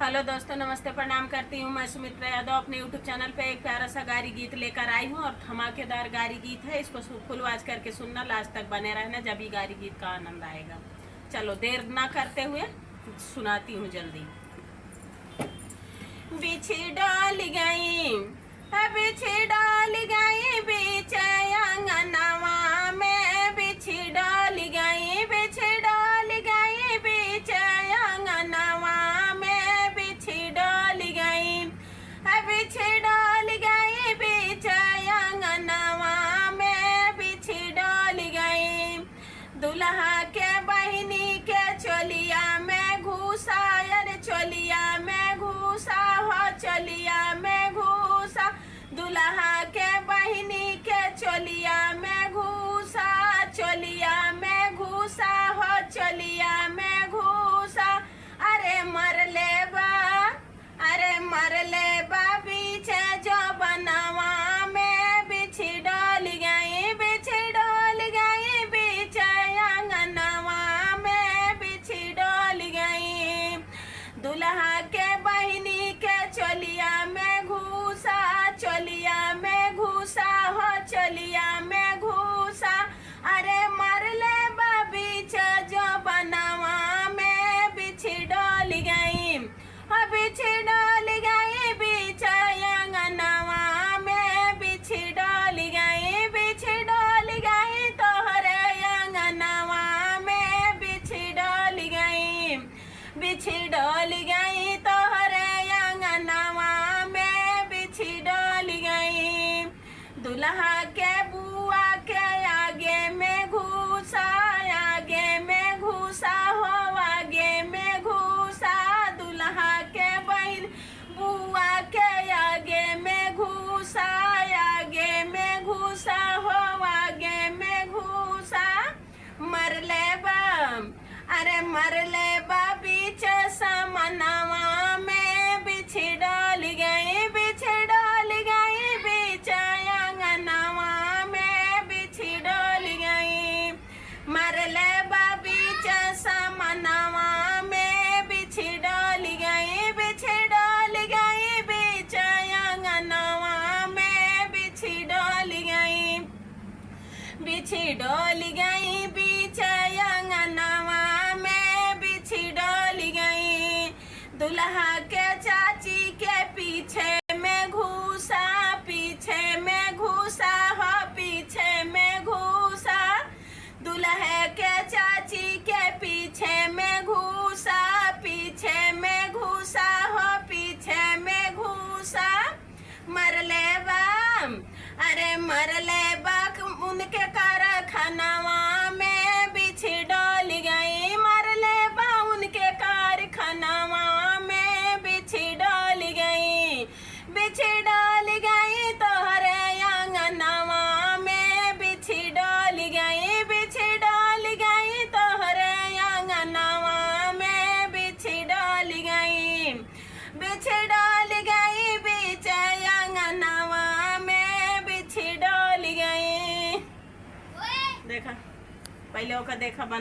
Hello दोस्तों, नमस्ते, प्रणाम करती हूँ। मैं सुमित्रा यादव अपने यूट्यूब चैनल पे एक प्यारा सा गारी गीत लेकर आई हूँ और धमाकेदार गारी गीत है। इसको फुल आवाज करके सुनना, लास्ट तक बने रहना, जब ही गारी गीत का आनंद आएगा। चलो देर ना करते हुए सुनाती हूँ जल्दी। बिछी डाल गई, बिछी डाल गई बीच अंगनवा में, बिछी डाल गई, बिछी डाल गई बीच अंगनवा में, बिछी डाल गई, बिछी डाल गई बीच अंगनवा में, बिछी डाल गई। दुल्हा के बहिनी के चोलिया में घुसा, यार चोलिया में घुसा, हो चोलिया में घुसा, दुल्हा के बहिनी के चोलिया में घुसा, चोलिया में घुसा, हो चोलिया में घुसा। अरे मर ले बा, अरे मर ले बा पीछे जो बनवा में, बिछी डाल गई, बिछी डाल गई बीच अंगनवा में, बिछी डाल गई। दुल्हा के बहिनी के चोलिया में घुसा, चोलिया में घुसा, हो चोलिया में घुसा। अरे मर ले बा बीच जो बनवा में, बिछी डाल गई, बिछी डाल गई बीच अंगनवा में, बिछी डाल गई, बिछी डाल गई तोहरे अंगनवा में, बिछी डाल गई, बिछी डाल गई तोहरे अंगनवा में, बिछी डाल गई। दुल्हा के बुआ के आगे में घुसा, आगे में घुसा, हो आगे में घुसा, दुल्हा के बहन बुआ के आगे में घुसा, आगे में घुसा, हो आगे में घुसा। मर ले बा, अरे मर ले बा बीच समनवा में, बिछी डाल गई, बिछी डाल गई बीच अंगनवा में, बिछी डाल गई। मर ले बा बीच समनवा में, बिछी डाल गई, बिछी डाल गई बीच अंगनवा में, बिछी डाल गई, बिछी डाल गई बीच अंगनवा में, बिछी डाल गई। दुल्हा के चाची के पीछे में घुसा, पीछे में घुसा, हो पीछे में घुसा, दुल्हे के चाची के पीछे में घुसा, पीछे में घुसा, हो पीछे में घुसा। मर ले बा, अरे मर ले बा उनके कारखानवा में, बिछी डाल गई, मर ले बा उनके कारखानवा में, बिछी डाल गई, बिछी डाल गई तोहरे अंगनवा में, बिछी डाल गई, बिछी डाल गई तोहरे अंगनवा में, बिछी डाल गई, बिछी डाल गई बीच अंगनवा में, बिछी डाल गई। देखा पहले ओका देखा।